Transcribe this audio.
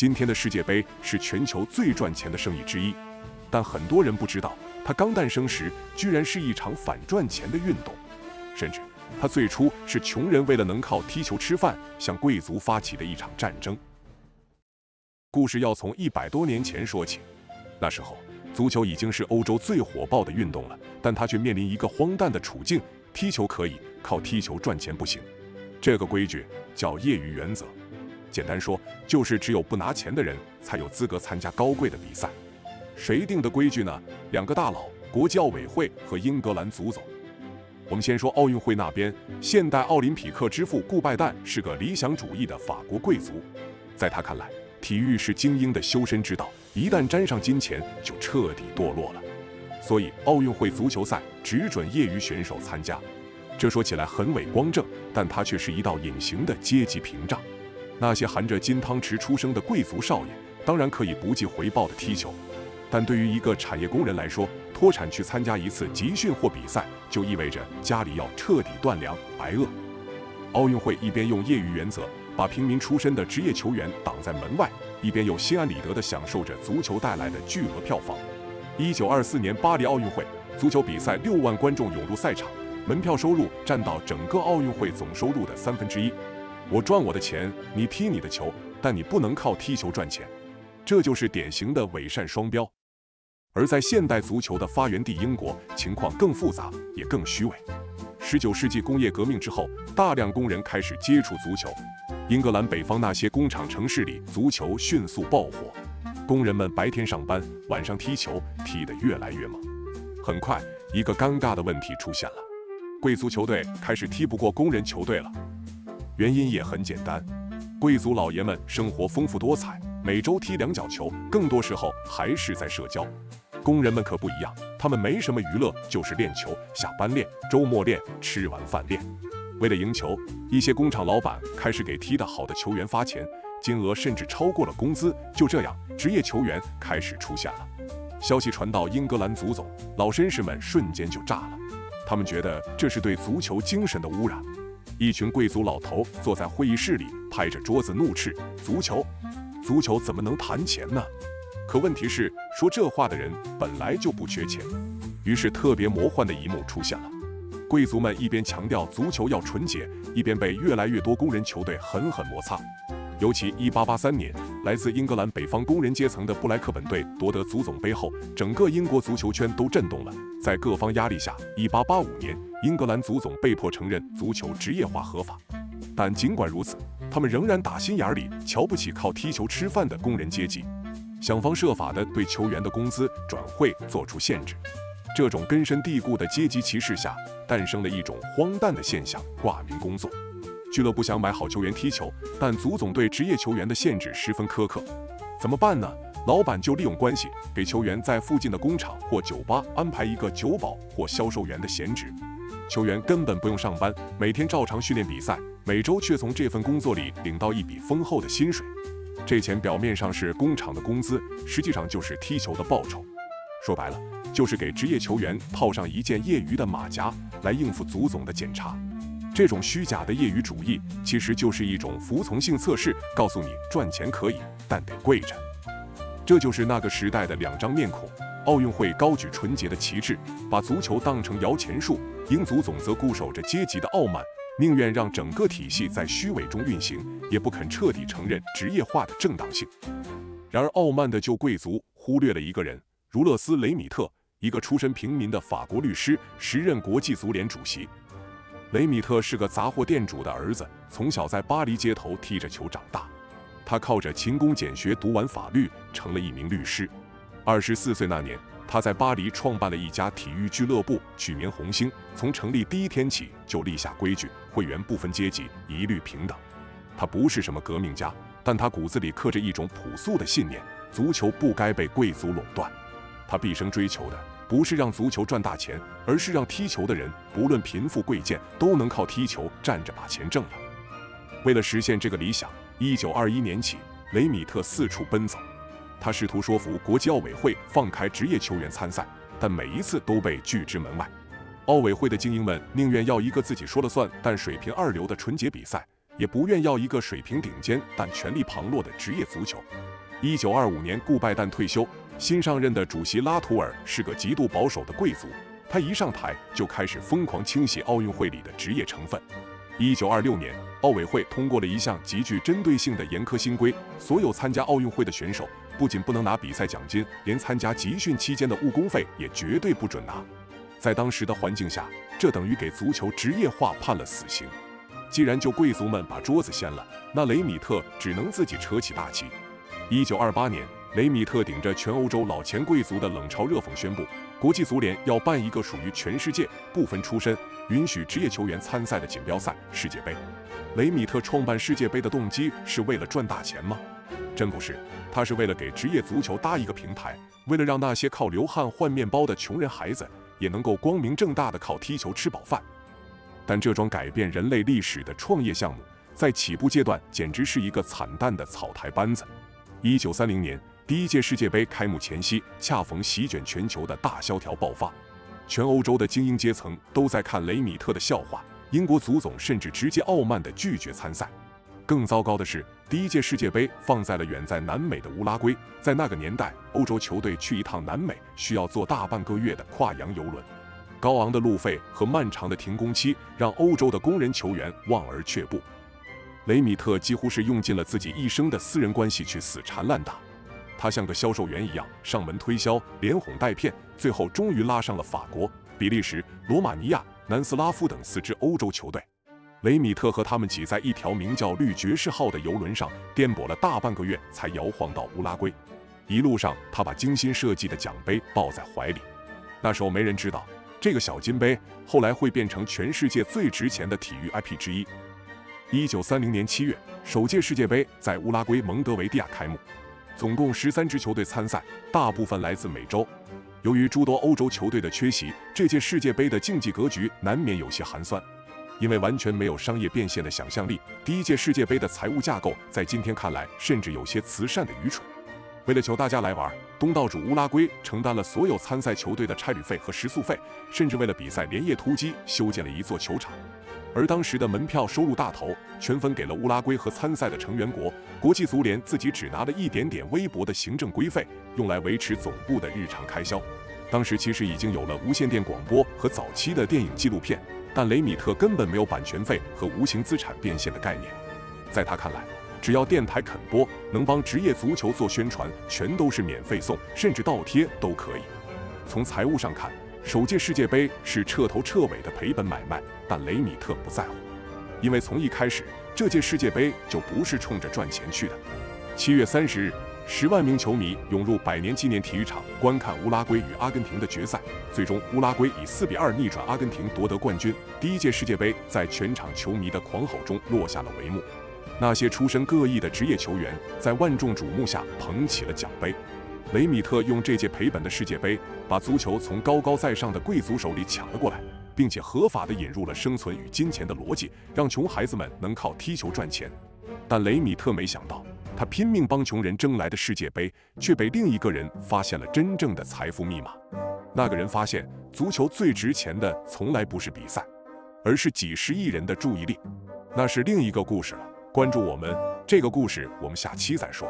今天的世界杯是全球最赚钱的生意之一，但很多人不知道，它刚诞生时居然是一场反赚钱的运动，甚至它最初是穷人为了能靠踢球吃饭，向贵族发起的一场战争。故事要从100多年前说起，那时候足球已经是欧洲最火爆的运动了，但它却面临一个荒诞的处境：踢球可以，靠踢球赚钱不行。这个规矩叫业余原则，简单说就是只有不拿钱的人才有资格参加高贵的比赛。谁定的规矩呢？2个大佬，国际奥委会和英格兰足总。我们先说奥运会那边，现代奥林匹克之父顾拜旦是个理想主义的法国贵族，在他看来，体育是精英的修身之道，一旦沾上金钱就彻底堕落了。所以奥运会足球赛只准业余选手参加。这说起来很伟光正，但它却是一道隐形的阶级屏障。那些含着金汤匙出生的贵族少爷，当然可以不计回报的踢球，但对于一个产业工人来说，脱产去参加一次集训或比赛，就意味着家里要彻底断粮挨饿。奥运会一边用业余原则把平民出身的职业球员挡在门外，一边又心安理得地享受着足球带来的巨额票房。1924年巴黎奥运会，足球比赛6万观众涌入赛场，门票收入占到整个奥运会总收入的1/3。我赚我的钱，你踢你的球，但你不能靠踢球赚钱，这就是典型的伪善双标。而在现代足球的发源地英国，情况更复杂，也更虚伪。19世纪工业革命之后，大量工人开始接触足球。英格兰北方那些工厂城市里，足球迅速爆火，工人们白天上班，晚上踢球，踢得越来越猛。很快，一个尴尬的问题出现了：贵族球队开始踢不过工人球队了。原因也很简单，贵族老爷们生活丰富多彩，每周踢2脚球，更多时候还是在社交。工人们可不一样，他们没什么娱乐，就是练球，下班练，周末练，吃完饭练。为了赢球，一些工厂老板开始给踢得好的球员发钱，金额甚至超过了工资。就这样，职业球员开始出现了。消息传到英格兰足总，老绅士们瞬间就炸了，他们觉得这是对足球精神的污染。一群贵族老头坐在会议室里，拍着桌子怒斥：足球怎么能谈钱呢？可问题是，说这话的人本来就不缺钱。于是特别魔幻的一幕出现了，贵族们一边强调足球要纯洁，一边被越来越多工人球队狠狠摩擦。尤其1883年，来自英格兰北方工人阶层的布莱克本队夺得足总杯后，整个英国足球圈都震动了。在各方压力下，1885年，英格兰足总被迫承认足球职业化合法。但尽管如此，他们仍然打心眼里瞧不起靠踢球吃饭的工人阶级，想方设法地对球员的工资转会做出限制。这种根深蒂固的阶级歧视下，诞生了一种荒诞的现象：挂名工作。俱乐部想买好球员踢球，但足总对职业球员的限制十分苛刻。怎么办呢？老板就利用关系，给球员在附近的工厂或酒吧安排一个酒保或销售员的闲职。球员根本不用上班，每天照常训练比赛，每周却从这份工作里领到一笔丰厚的薪水。这钱表面上是工厂的工资，实际上就是踢球的报酬。说白了，就是给职业球员套上一件业余的马甲，来应付足总的检查。这种虚假的业余主义，其实就是一种服从性测试，告诉你赚钱可以，但得跪着。这就是那个时代的2张面孔。奥运会高举纯洁的旗帜，把足球当成摇钱树；英足总则固守着阶级的傲慢，宁愿让整个体系在虚伪中运行，也不肯彻底承认职业化的正当性。然而，傲慢的旧贵族忽略了一个人——儒勒斯·雷米特，一个出身平民的法国律师，时任国际足联主席。雷米特是个杂货店主的儿子，从小在巴黎街头踢着球长大。他靠着勤工俭学读完法律，成了一名律师。24岁那年，他在巴黎创办了一家体育俱乐部，取名红星。从成立第一天起就立下规矩，会员不分阶级，一律平等。他不是什么革命家，但他骨子里刻着一种朴素的信念：足球不该被贵族垄断。他毕生追求的不是让足球赚大钱，而是让踢球的人不论贫富贵贱，都能靠踢球站着把钱挣了。为了实现这个理想，1921年起，雷米特四处奔走。他试图说服国际奥委会放开职业球员参赛，但每一次都被拒之门外。奥委会的精英们宁愿要一个自己说了算但水平2流的纯洁比赛，也不愿要一个水平顶尖但权力旁落的职业足球。1925年，顾拜旦退休，新上任的主席拉图尔是个极度保守的贵族，他一上台就开始疯狂清洗奥运会里的职业成分。1926年，奥委会通过了一项极具针对性的严苛新规，所有参加奥运会的选手不仅不能拿比赛奖金，连参加集训期间的误工费也绝对不准拿。在当时的环境下，这等于给足球职业化判了死刑。既然就贵族们把桌子掀了，那雷米特只能自己扯起大旗。1928年，雷米特顶着全欧洲老钱贵族的冷嘲热讽宣布，国际足联要办一个属于全世界不分出身，允许职业球员参赛的锦标赛——世界杯。雷米特创办世界杯的动机是为了赚大钱吗？真不是，他是为了给职业足球搭一个平台，为了让那些靠流汗换面包的穷人孩子也能够光明正大的靠踢球吃饱饭。但这桩改变人类历史的创业项目，在起步阶段简直是一个惨淡的草台班子。1930年，第一届世界杯开幕前夕，恰逢席卷全球的大萧条爆发，全欧洲的精英阶层都在看雷米特的笑话，英国足总甚至直接傲慢地拒绝参赛。更糟糕的是，第一届世界杯放在了远在南美的乌拉圭，在那个年代，欧洲球队去一趟南美需要坐大半个月的跨洋邮轮，高昂的路费和漫长的停工期让欧洲的工人球员望而却步。雷米特几乎是用尽了自己一生的私人关系去死缠烂打，他像个销售员一样上门推销，连哄带骗，最后终于拉上了法国、比利时、罗马尼亚、南斯拉夫等4支欧洲球队。雷米特和他们挤在一条名叫绿爵士号的游轮上，颠簸了大半个月才摇晃到乌拉圭。一路上，他把精心设计的奖杯抱在怀里。那时候没人知道，这个小金杯后来会变成全世界最值钱的体育 IP 之一。1930年7月，首届世界杯在乌拉圭蒙德维利亚开幕，总共13支球队参赛，大部分来自美洲。由于诸多欧洲球队的缺席，这届世界杯的竞技格局难免有些寒酸。因为完全没有商业变现的想象力，第一届世界杯的财务架构在今天看来甚至有些慈善的愚蠢。为了求大家来玩，东道主乌拉圭承担了所有参赛球队的差旅费和食宿费，甚至为了比赛连夜突击修建了一座球场。而当时的门票收入大头全分给了乌拉圭和参赛的成员国，国际足联自己只拿了一点点微薄的行政规费，用来维持总部的日常开销。当时其实已经有了无线电广播和早期的电影纪录片，但雷米特根本没有版权费和无形资产变现的概念。在他看来，只要电台肯播，能帮职业足球做宣传，全都是免费送，甚至倒贴都可以。从财务上看，首届世界杯是彻头彻尾的赔本买卖，但雷米特不在乎，因为从一开始，这届世界杯就不是冲着赚钱去的。7月30日，10万名球迷涌入百年纪念体育场观看乌拉圭与阿根廷的决赛，最终乌拉圭以4-2逆转阿根廷夺得冠军。第一届世界杯在全场球迷的狂吼中落下了帷幕。那些出身各异的职业球员在万众瞩目下捧起了奖杯。雷米特用这届赔本的世界杯，把足球从高高在上的贵族手里抢了过来，并且合法地引入了生存与金钱的逻辑，让穷孩子们能靠踢球赚钱。但雷米特没想到，他拼命帮穷人争来的世界杯，却被另一个人发现了真正的财富密码。那个人发现，足球最值钱的从来不是比赛，而是几十亿人的注意力。那是另一个故事了。关注我们，这个故事我们下期再说。